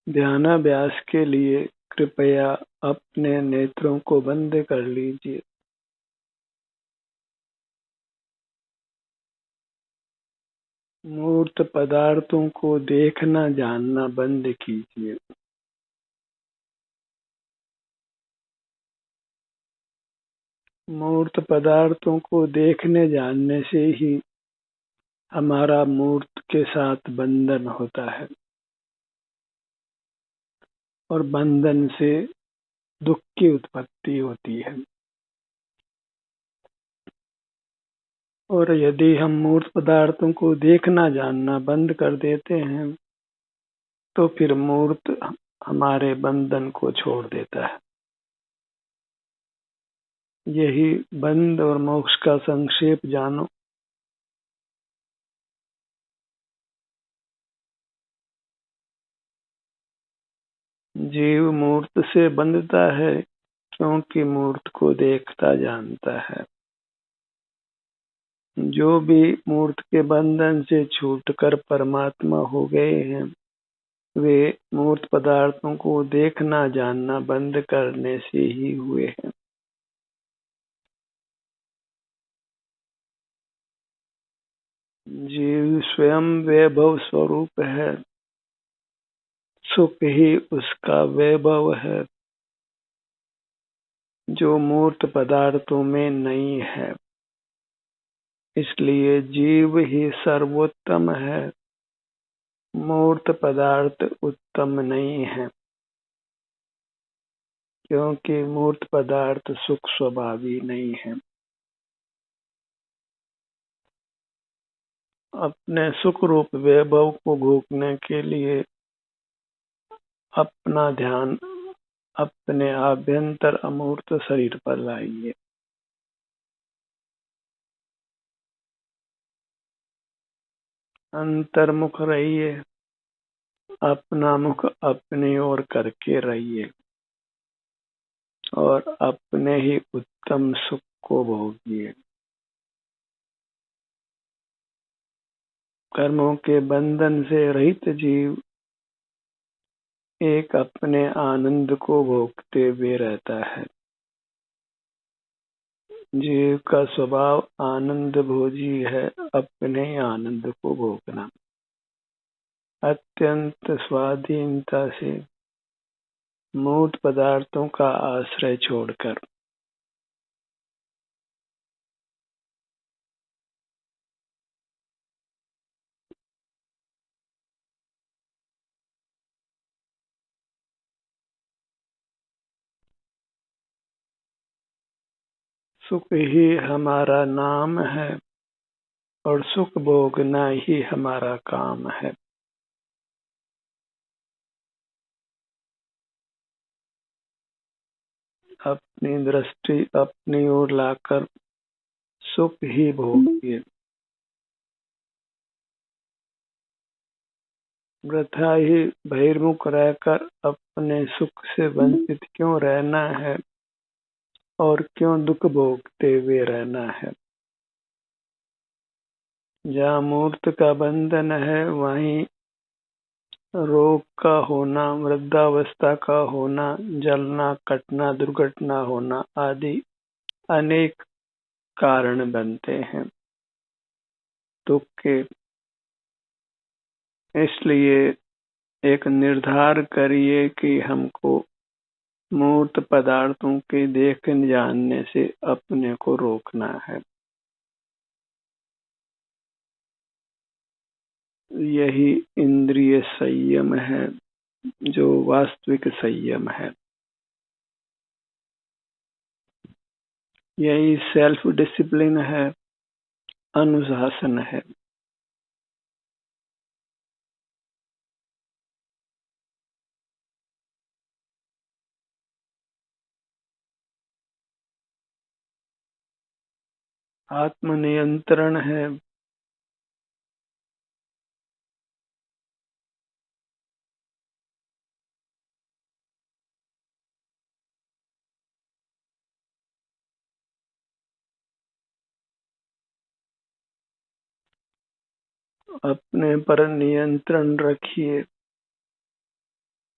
ध्यानाभ्यास के लिए कृपया अपने नेत्रों को बंद कर लीजिए। मूर्त पदार्थों को देखना जानना बंद कीजिए। मूर्त पदार्थों को देखने जानने से ही हमारा मूर्त के साथ बंधन होता है और बंधन से दुख की उत्पत्ति होती है। और यदि हम मूर्त पदार्थों को देखना जानना बंद कर देते हैं तो फिर मूर्त हमारे बंधन को छोड़ देता है। यही बंध और मोक्ष का संक्षेप जानो। जीव मूर्त से बंधता है क्योंकि मूर्त को देखता जानता है। जो भी मूर्त के बंधन से छूटकर परमात्मा हो गए हैं वे मूर्त पदार्थों को देखना जानना बंद करने से ही हुए हैं। जीव स्वयं वैभव स्वरूप है, सुख ही उसका वैभव है जो मूर्त पदार्थों में नहीं है। इसलिए जीव ही सर्वोत्तम है, मूर्त पदार्थ उत्तम नहीं है, क्योंकि मूर्त पदार्थ सुख स्वभावी नहीं है। अपने सुख रूप वैभव को भोगने के लिए अपना ध्यान अपने आभ्यंतर अमूर्त शरीर पर लाइए। अंतर्मुख रहिए, अपना मुख अपनी ओर करके रहिए और अपने ही उत्तम सुख को भोगिए। कर्मों के बंधन से रहित जीव एक अपने आनंद को भोगते हुए रहता है। जीव का स्वभाव आनंद भोजी है, अपने आनंद को भोगना। अत्यंत स्वाधीनता से मूर्त पदार्थों का आश्रय छोड़कर सुख ही हमारा नाम है और सुख भोगना ही हमारा काम है। अपनी दृष्टि अपनी ओर लाकर सुख ही भोगिए। वृथा ही बहिर्मुख रहकर अपने सुख से वंचित क्यों रहना है और क्यों दुख भोगते हुए रहना है। जहाँ मूर्त का बंधन है वहीं रोग का होना, वृद्धावस्था का होना, जलना, कटना, दुर्घटना होना आदि अनेक कारण बनते हैं दुख के। इसलिए एक निर्धार करिए कि हमको मूर्त पदार्थों के देखने जानने से अपने को रोकना है। यही इंद्रिय संयम है जो वास्तविक संयम है। यही सेल्फ डिसिप्लिन है, अनुशासन है। आत्मनियंत्रण है। अपने पर नियंत्रण रखिए।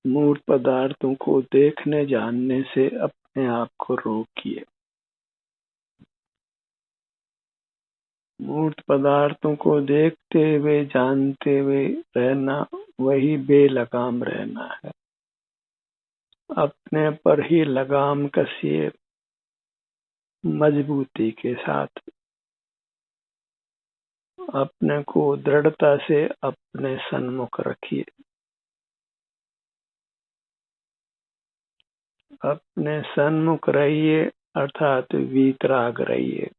मूर्त पदार्थों को देखने जानने से अपने आप को रोकिए। मूर्त पदार्थों को देखते हुए जानते हुए रहना वही बेलगाम रहना है। अपने पर ही लगाम कसिए मजबूती के साथ। अपने को दृढ़ता से अपने सन्मुख रखिए। अपने सन्मुख रहिए अर्थात वीतराग रहिए।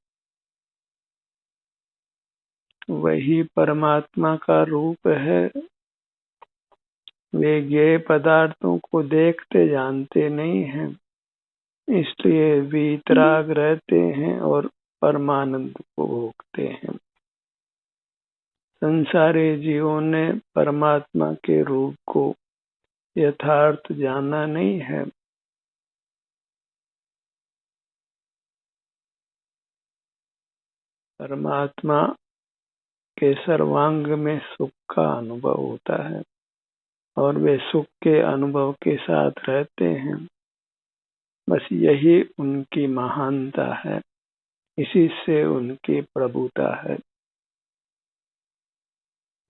वही परमात्मा का रूप है। वे ज्ञेय पदार्थों को देखते जानते नहीं हैं, इसलिए वीतराग रहते हैं और परमानंद को भोगते हैं। संसारी जीवों ने परमात्मा के रूप को यथार्थ जाना नहीं है। परमात्मा के सर्वांग में सुख का अनुभव होता है और वे सुख के अनुभव के साथ रहते हैं। बस यही उनकी महानता है, इसी से उनकी प्रभुता है,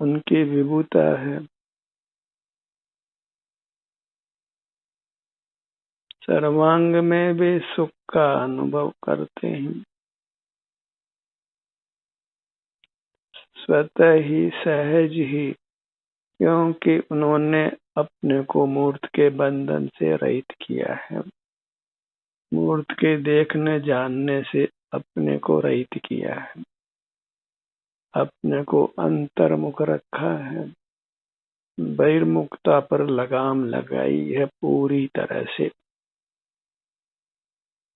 उनकी विभुता है। सर्वांग में वे सुख का अनुभव करते हैं। स्वतः ही सहज ही, क्योंकि उन्होंने अपने को मूर्त के बंधन से रहित किया है। मूर्त के देखने जानने से अपने को रहित किया है, अपने को अंतर्मुख रखा है, बहिर्मुखता पर लगाम लगाई है पूरी तरह से।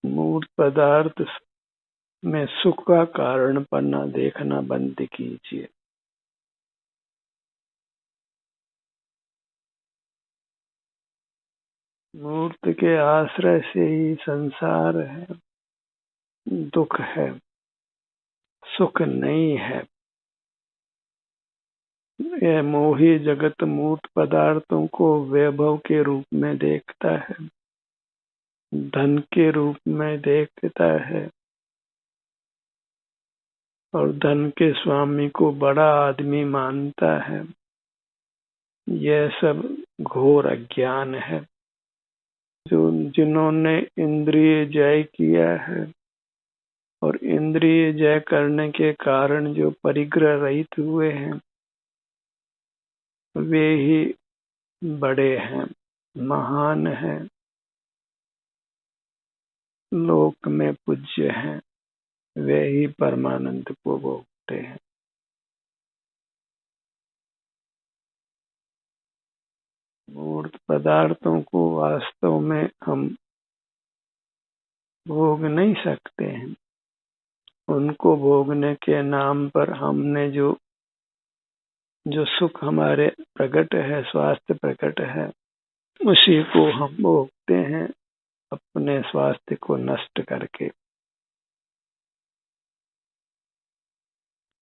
मूर्त पदार्थ में सुख का कारण पन्ना देखना बंद कीजिए। मूर्त के आश्रय से ही संसार है, दुख है, सुख नहीं है। यह मोही जगत मूर्त पदार्थों को वैभव के रूप में देखता है, धन के रूप में देखता है और धन के स्वामी को बड़ा आदमी मानता है। यह सब घोर अज्ञान है। जिन्होंने इंद्रिय जय किया है और इंद्रिय जय करने के कारण जो परिग्रह रहित हुए हैं, वे ही बड़े हैं, महान हैं, लोक में पूज्य हैं। वे ही परमानंद को भोगते हैं। मूर्त पदार्थों को वास्तव में हम भोग नहीं सकते हैं। उनको भोगने के नाम पर हमने जो सुख हमारे प्रकट है, स्वास्थ्य प्रकट है, उसी को हम भोगते हैं अपने स्वास्थ्य को नष्ट करके।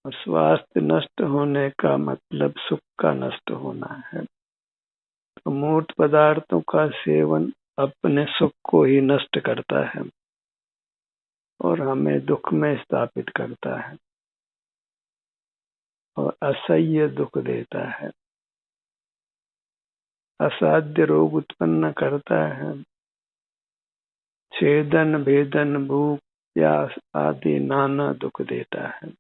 और स्वास्थ्य नष्ट होने का मतलब सुख का नष्ट होना है। तो मूर्त पदार्थों का सेवन अपने सुख को ही नष्ट करता है और हमें दुख में स्थापित करता है और असह्य दुख देता है, असाध्य रोग उत्पन्न करता है, छेदन भेदन भूख प्यास आदि नाना दुख देता है।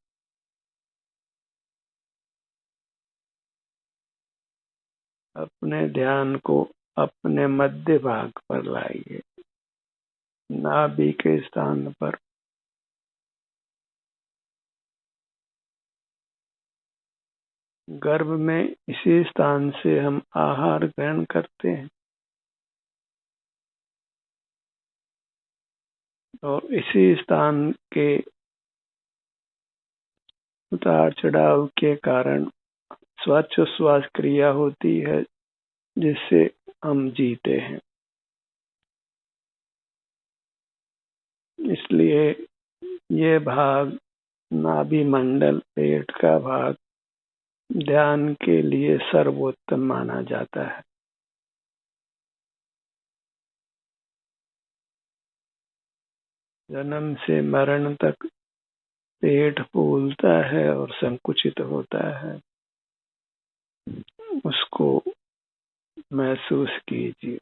अपने ध्यान को अपने मध्य भाग पर लाइए, नाभि के स्थान पर। गर्भ में इसी स्थान से हम आहार ग्रहण करते हैं और इसी स्थान के उतार चढ़ाव के कारण श्वास क्रिया होती है, जिससे हम जीते हैं। इसलिए ये भाग नाभि मंडल, पेट का भाग ध्यान के लिए सर्वोत्तम माना जाता है। जन्म से मरण तक पेट फूलता है और संकुचित होता है, उसको महसूस कीजिए।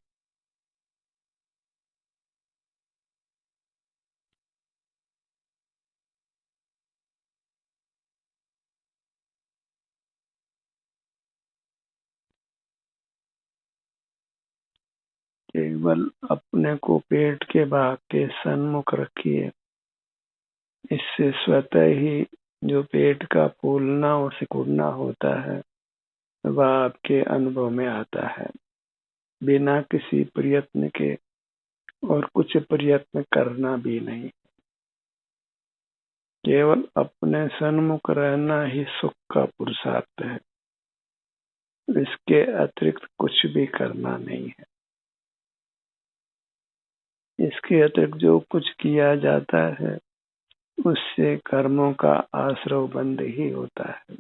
केवल अपने को पेट के भाग के सन्मुख रखिए। इससे स्वतः ही जो पेट का फूलना और सिकुड़ना होता है वह आपके अनुभव में आता है, बिना किसी प्रयत्न के, और कुछ प्रयत्न करना भी नहीं। केवल अपने सन्मुख रहना ही सुख का पुरुषार्थ है। इसके अतिरिक्त कुछ भी करना नहीं है। इसके अतिरिक्त जो कुछ किया जाता है उससे कर्मों का आश्रव बंद ही होता है।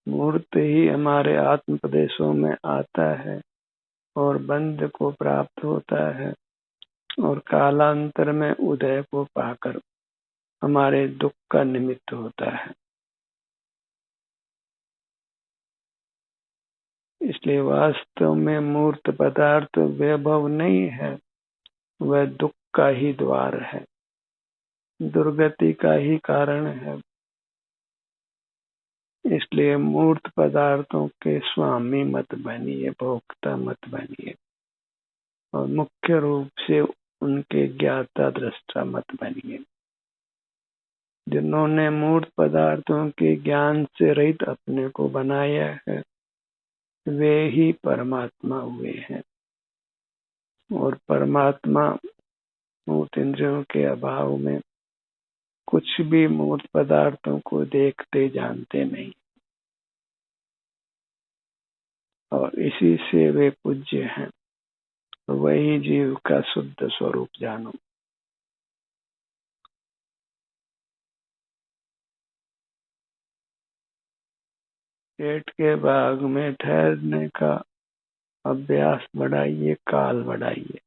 मूर्त ही हमारे आत्म प्रदेशों में आता है और बंध को प्राप्त होता है और कालांतर में उदय को पाकर हमारे दुख का निमित्त होता है। इसलिए वास्तव में मूर्त पदार्थ वैभव नहीं है, वह दुख का ही द्वार है, दुर्गति का ही कारण है। इसलिए मूर्त पदार्थों के स्वामी मत बनिए, भोक्ता मत बनिए, और मुख्य रूप से उनके ज्ञाता दृष्टा मत बनिए। जिन्होंने मूर्त पदार्थों के ज्ञान से रहित अपने को बनाया है वे ही परमात्मा हुए हैं, और परमात्मा मूर्त इंद्रियों के अभाव में कुछ भी मूर्त पदार्थों को देखते जानते नहीं, और इसी से वे पूज्य हैं। वही जीव का शुद्ध स्वरूप जानो। पेट के भाग में ठहरने का अभ्यास बढ़ाइए, काल बढ़ाइए।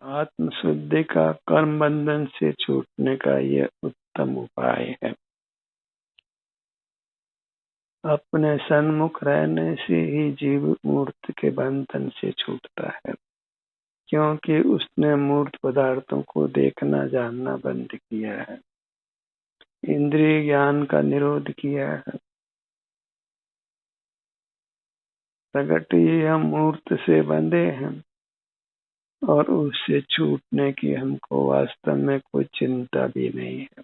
आत्मशुद्धि का कर्म बंधन से छूटने का यह उत्तम उपाय है। अपने सन्मुख रहने से ही जीव मूर्त के बंधन से छूटता है, क्योंकि उसने मूर्त पदार्थों को देखना जानना बंद किया है, इंद्रिय ज्ञान का निरोध किया है। प्रगट ही हम मूर्त से बंधे हैं और उससे छूटने की हमको वास्तव में कोई चिंता भी नहीं है,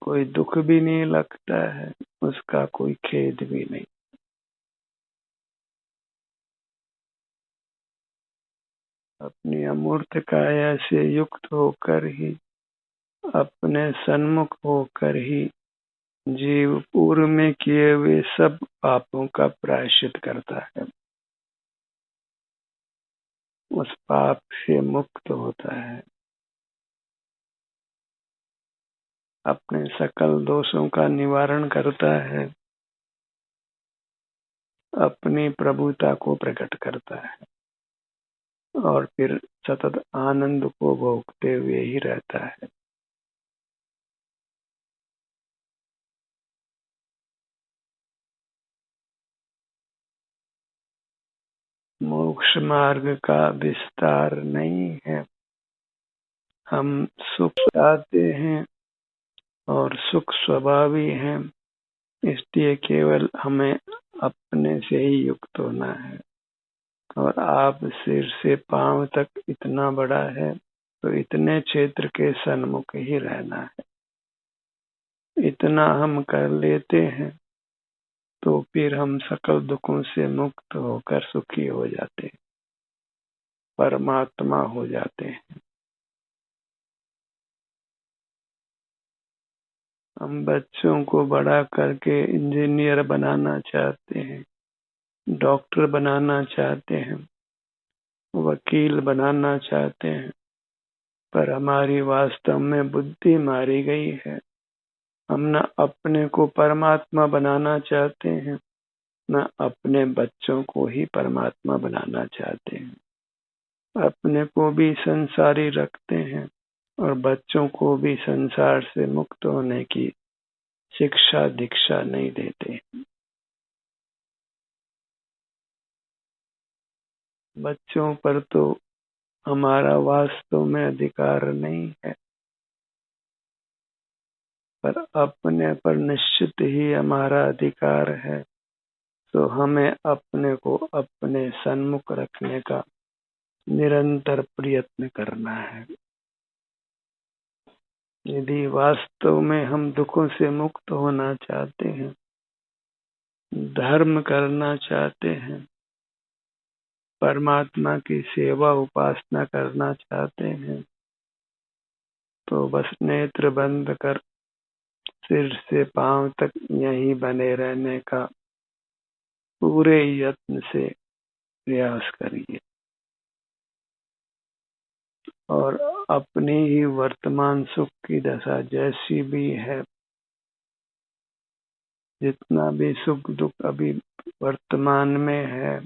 कोई दुख भी नहीं लगता है, उसका कोई खेद भी नहीं। अपनी अमूर्त काया से युक्त होकर ही, अपने सन्मुख होकर ही जीव पूर्व में किए हुए सब पापों का प्रायश्चित करता है, उस पाप से मुक्त होता है, अपने सकल दोषों का निवारण करता है, अपनी प्रभुता को प्रकट करता है, और फिर सतत आनंद को भोगते हुए ही रहता है। मोक्ष मार्ग का विस्तार नहीं है। हम सुख चाहते हैं और सुख स्वभावी है, इसलिए केवल हमें अपने से ही युक्त होना है। और आप सिर से पांव तक इतना बड़ा है तो इतने क्षेत्र के सन्मुख ही रहना है। इतना हम कर लेते हैं तो फिर हम सकल दुखों से मुक्त होकर सुखी हो जाते हैं, परमात्मा हो जाते हैं। हम बच्चों को बड़ा करके इंजीनियर बनाना चाहते हैं, डॉक्टर बनाना चाहते हैं, वकील बनाना चाहते हैं, पर हमारी वास्तव में बुद्धि मारी गई है। हम न अपने को परमात्मा बनाना चाहते हैं, न अपने बच्चों को ही परमात्मा बनाना चाहते हैं। अपने को भी संसारी रखते हैं और बच्चों को भी संसार से मुक्त होने की शिक्षा दीक्षा नहीं देते। बच्चों पर तो हमारा वास्तव में अधिकार नहीं है, पर अपने पर निश्चित ही हमारा अधिकार है। तो हमें अपने को अपने सन्मुख रखने का निरंतर प्रयत्न करना है। यदि वास्तव में हम दुखों से मुक्त होना चाहते हैं, धर्म करना चाहते हैं, परमात्मा की सेवा उपासना करना चाहते हैं, तो बस नेत्र बंद कर सिर से पांव तक यहीं बने रहने का पूरे यत्न से प्रयास करिए और अपनी ही वर्तमान सुख की दशा जैसी भी है, जितना भी सुख दुख अभी वर्तमान में है,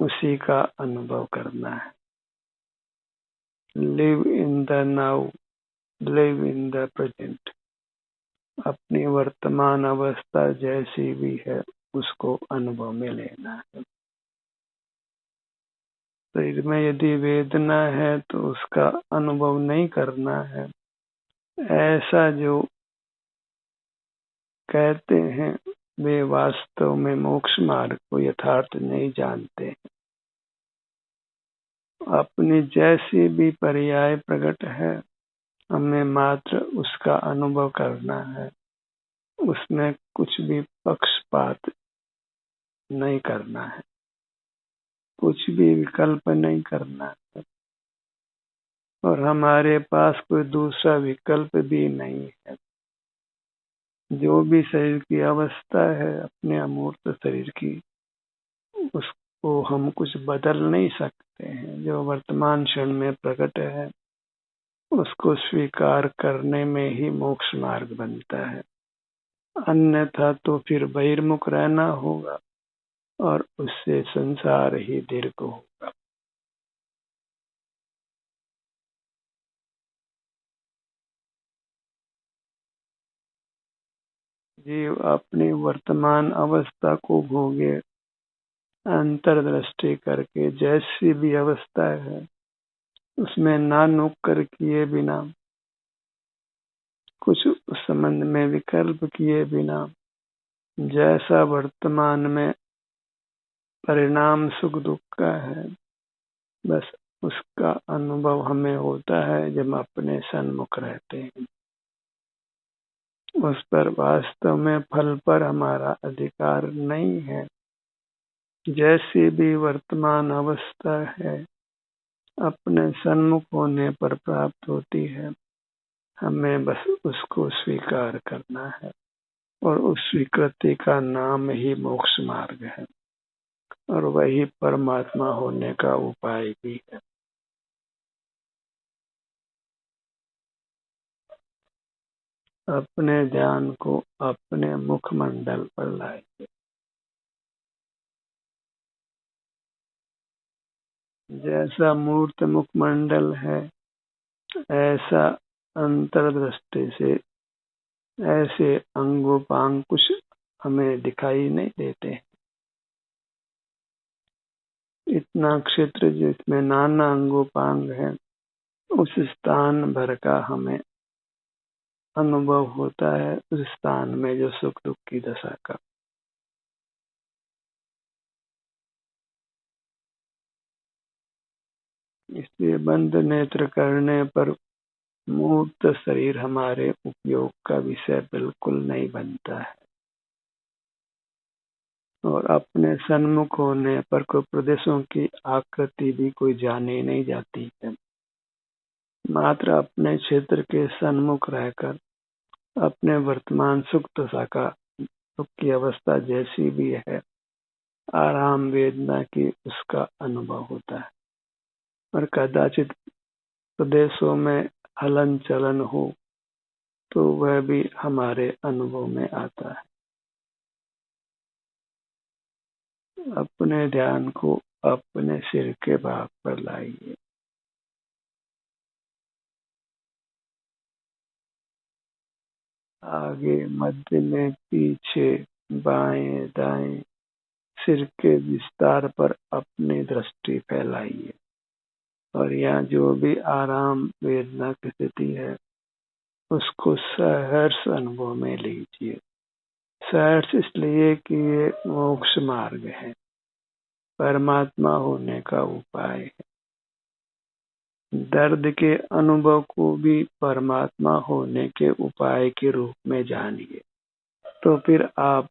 उसी का अनुभव करना है। Live in the now, live in the present. अपनी वर्तमान अवस्था जैसी भी है, उसको अनुभव में लेना है। शरीर में यदि वेदना है तो उसका अनुभव नहीं करना है। ऐसा जो कहते हैं वे वास्तव में मोक्ष मार्ग को यथार्थ नहीं जानते। अपनी जैसी भी पर्याय प्रकट है, हमें मात्र उसका अनुभव करना है। उसमें कुछ भी पक्षपात नहीं करना है, कुछ भी विकल्प नहीं करना है, और हमारे पास कोई दूसरा विकल्प भी नहीं है। जो भी शरीर की अवस्था है अपने अमूर्त शरीर की, उसको हम कुछ बदल नहीं सकते हैं। जो वर्तमान क्षण में प्रकट है, उसको स्वीकार करने में ही मोक्ष मार्ग बनता है। अन्यथा तो फिर बहिर्मुख रहना होगा और उससे संसार ही दीर्घ होगा। जीव अपनी वर्तमान अवस्था को भोगे, अंतर्दृष्टि करके जैसी भी अवस्था है उसमें ना नुक्कर किए बिना, कुछ उस संबंध में विकल्प किए बिना, जैसा वर्तमान में परिणाम सुख दुख का है, बस उसका अनुभव हमें होता है जब अपने सन्मुख रहते हैं। उस पर वास्तव में फल पर हमारा अधिकार नहीं है। जैसी भी वर्तमान अवस्था है अपने सन्मुख होने पर प्राप्त होती है। हमें बस उसको स्वीकार करना है और उस स्वीकृति का नाम ही मोक्ष मार्ग है और वही परमात्मा होने का उपाय भी है। अपने ध्यान को अपने मुखमंडल पर लाइए। जैसा मूर्त मुखमंडल है, ऐसा अंतर्दृष्टि से ऐसे अंगोपांग कुछ हमें दिखाई नहीं देते। इतना क्षेत्र जिसमें नाना अंगोपांग है, उस स्थान भर का हमें अनुभव होता है, उस स्थान में जो सुख दुख की दशा का। इसलिए बंद नेत्र करने पर मूर्त शरीर हमारे उपयोग का विषय बिल्कुल नहीं बनता है और अपने सन्मुख होने पर कोई प्रदेशों की आकृति भी कोई जानी नहीं जाती है। मात्र अपने क्षेत्र के सन्मुख रहकर अपने वर्तमान सुख दशा का, सुख की अवस्था जैसी भी है, आराम वेदना की, उसका अनुभव होता है और कदाचित प्रदेशों में हलन चलन हो तो वह भी हमारे अनुभव में आता है। अपने ध्यान को अपने सिर के भाग पर लाइए। आगे, मध्य में, पीछे, बाएं दाएं सिर के विस्तार पर अपनी दृष्टि फैलाइए और यहाँ जो भी आराम वेदना की स्थिति है उसको सहर्ष अनुभव में लीजिए। सहर्ष इसलिए कि ये मोक्ष मार्ग है, परमात्मा होने का उपाय है। दर्द के अनुभव को भी परमात्मा होने के उपाय के रूप में जानिए, तो फिर आप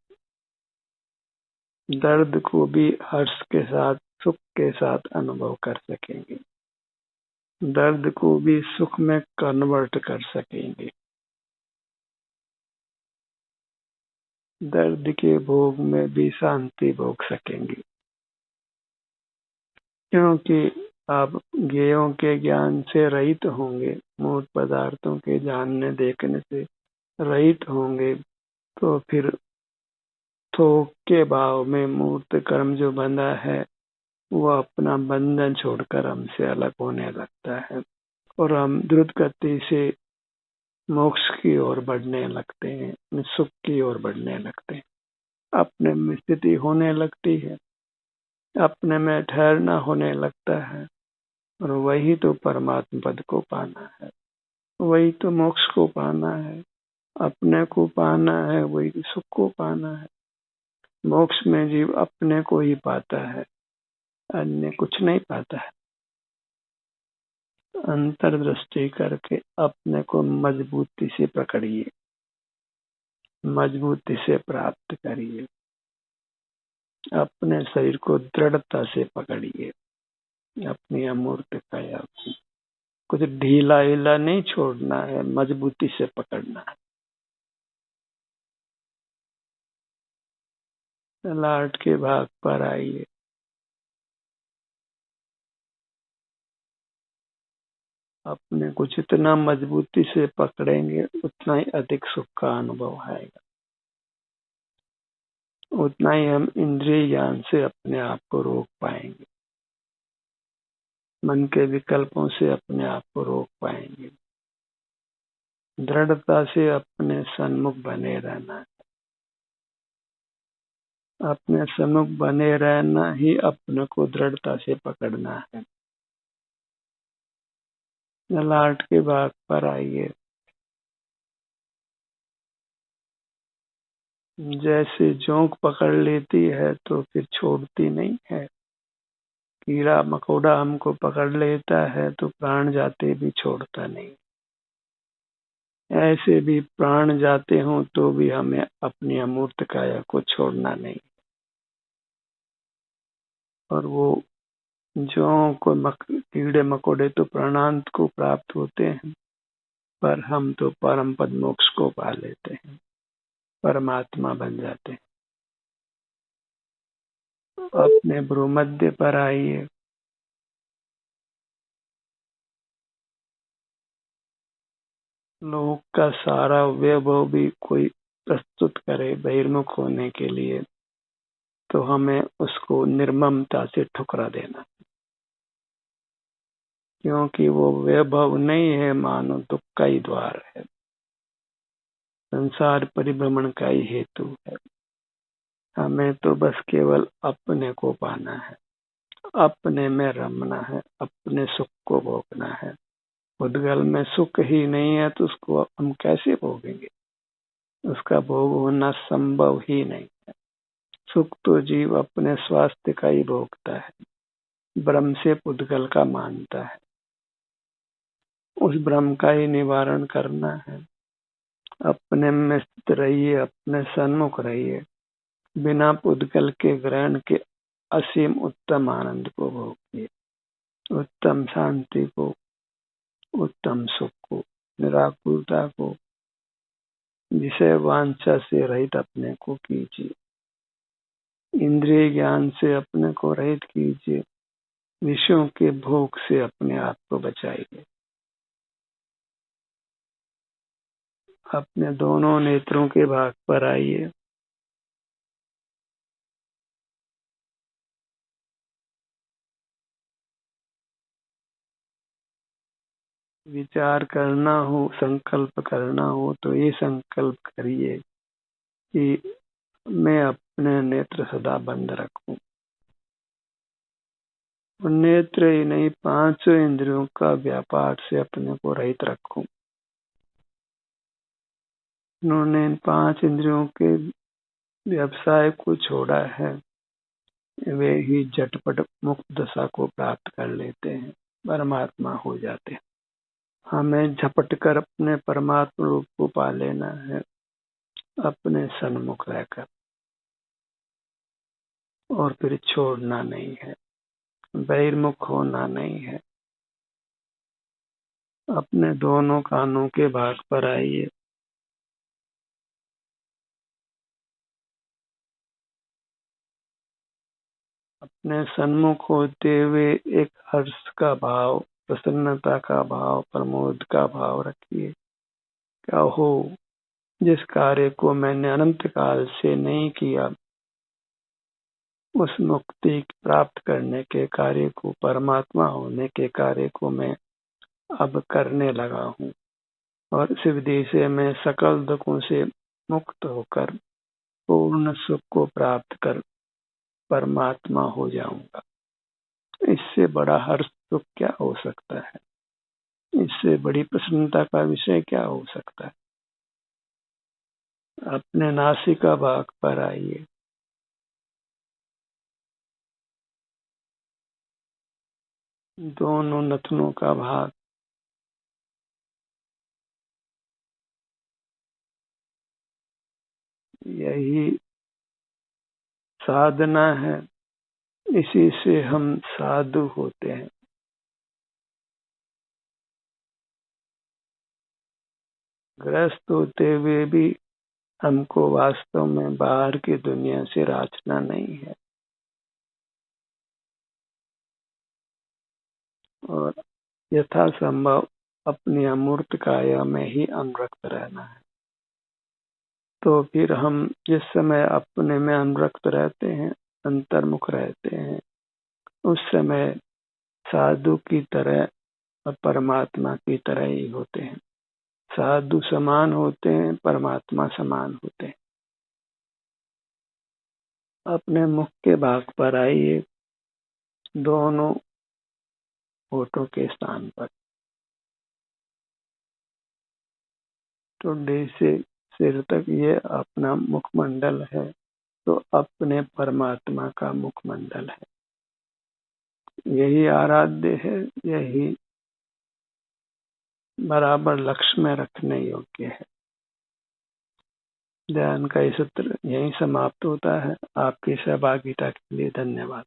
दर्द को भी हर्ष के साथ, सुख के साथ अनुभव कर सकेंगे, दर्द को भी सुख में कन्वर्ट कर सकेंगे, दर्द के भोग में भी शांति भोग सकेंगे, क्योंकि आप ज्ञेयों के ज्ञान से रहित होंगे, मूर्त पदार्थों के जानने देखने से रहित होंगे, तो फिर थोक के भाव में मूर्त कर्म जो बंधा है वो अपना बंधन छोड़कर हमसे अलग होने लगता है और हम द्रुत गति से मोक्ष की ओर बढ़ने लगते हैं, सुख की ओर बढ़ने लगते हैं, अपने में स्थिति होने लगती है, अपने में ठहरना होने लगता है और वही तो परमात्मा पद को पाना है, वही तो मोक्ष को पाना है, अपने को पाना है, वही सुख को पाना है। मोक्ष में जीव अपने को ही पाता है, अन्य कुछ नहीं पाता है। अंतर्दृष्टि करके अपने को मजबूती से पकड़िए, मजबूती से प्राप्त करिए, अपने शरीर को दृढ़ता से पकड़िए, अपनी अमूर्त काया को कुछ ढीला हिला नहीं छोड़ना है, मजबूती से पकड़ना है। ललाट के भाग पर आइए, अपने को जितना मजबूती से पकड़ेंगे उतना ही अधिक सुख का अनुभव आएगा, उतना ही हम इंद्रिय ज्ञान से अपने आप को रोक पाएंगे, मन के विकल्पों से अपने आप को रोक पाएंगे। दृढ़ता से अपने सन्मुख बने रहना है, अपने सन्मुख बने रहना ही अपने को दृढ़ता से पकड़ना है। ललाट के भाग पर आइए, जैसे जोंक पकड़ लेती है तो फिर छोड़ती नहीं है, कीड़ा मकोड़ा हमको पकड़ लेता है तो प्राण जाते भी छोड़ता नहीं, ऐसे भी प्राण जाते हों तो भी हमें अपनी अमूर्त काया को छोड़ना नहीं। और वो जो को कीड़े मकोड़े तो प्राणांत को प्राप्त होते हैं, पर हम तो परम पद मोक्ष को पा लेते हैं, परमात्मा बन जाते हैं। अपने भ्रूमध्य पर आइए, लोक का सारा वैभव भी कोई प्रस्तुत करे बहिर्मुख होने के लिए तो हमें उसको निर्ममता से ठुकरा देना, क्योंकि वो वैभव नहीं है, मानो दुख का ही द्वार है, संसार परिभ्रमण का ही हेतु है। हमें तो बस केवल अपने को पाना है, अपने में रमना है, अपने सुख को भोगना है। उद्गल में सुख ही नहीं है तो उसको हम कैसे भोगेंगे, उसका भोग होना संभव ही नहीं है। सुख तो जीव अपने स्वास्थ्य का ही भोगता है, ब्रह्म से पुद्गल का मानता है, उस ब्रह्म का ही निवारण करना है। अपने में स्थित रहिए, अपने सन्मुख रहिए, बिना पुद्गल के ग्रहण के असीम उत्तम आनंद को भोगिए, उत्तम शांति को, उत्तम सुख को, निराकुरता को, विषय वांछा से रहित अपने को कीजिए, इंद्रिय ज्ञान से अपने को रहित कीजिए, विषयों के भोग से अपने आप को बचाइए। अपने दोनों नेत्रों के भाग पर आइए। विचार करना हो, संकल्प करना हो तो ये संकल्प करिए कि मैं अपने नेत्र सदा बंद रखूं। नेत्र ही नहीं, पांचों इंद्रियों का व्यापार से अपने को रहित रखूं। उन्होंने इन पांच इंद्रियों के व्यवसाय को छोड़ा है, वे ही झटपट मुक्त दशा को प्राप्त कर लेते हैं, परमात्मा हो जाते हैं। हमें झपट कर अपने परमात्मा रूप को पा लेना है, अपने सन्मुख रहकर, और फिर छोड़ना नहीं है, बहिर्मुख होना नहीं है। अपने दोनों कानों के भाग पर आइए। अपने सन्मुख होते हुए एक हर्ष का भाव, प्रसन्नता का भाव, प्रमोद का भाव रखिए। क्या हो, जिस कार्य को मैंने अनंत काल से नहीं किया, उस मुक्ति प्राप्त करने के कार्य को, परमात्मा होने के कार्य को मैं अब करने लगा हूँ, और इस विधि से मैं सकल दुखों से मुक्त होकर पूर्ण सुख को प्राप्त कर परमात्मा हो जाऊंगा। इससे बड़ा हर्ष सुख क्या हो सकता है? इससे बड़ी प्रसन्नता का विषय क्या हो सकता है? अपने नासिका भाग पर आइए। दोनों नथनों का भाग, यही साधना है, इसी से हम साधु होते हैं। ग्रस्त होते हुए भी हमको वास्तव में बाहर की दुनिया से राचना नहीं है, और यथासंभव अपनी अमूर्त काया में ही अनुरक्त रहना है। तो फिर हम जिस समय अपने में अनुरक्त रहते हैं, अंतर्मुख रहते हैं, उस समय साधु की तरह और परमात्मा की तरह ही होते हैं। साधु समान होते हैं, परमात्मा समान होते हैं। अपने मुख के भाग पर आइए, दोनों होठों के स्थान पर। टुंडी से सिर तक ये अपना मुखमंडल है, तो अपने परमात्मा का मुखमंडल है। यही आराध्य है, यही बराबर लक्ष्य में रखने योग्य है। ध्यान का ये सत्र यहीं समाप्त होता है। आपकी सहभागिता के लिए धन्यवाद।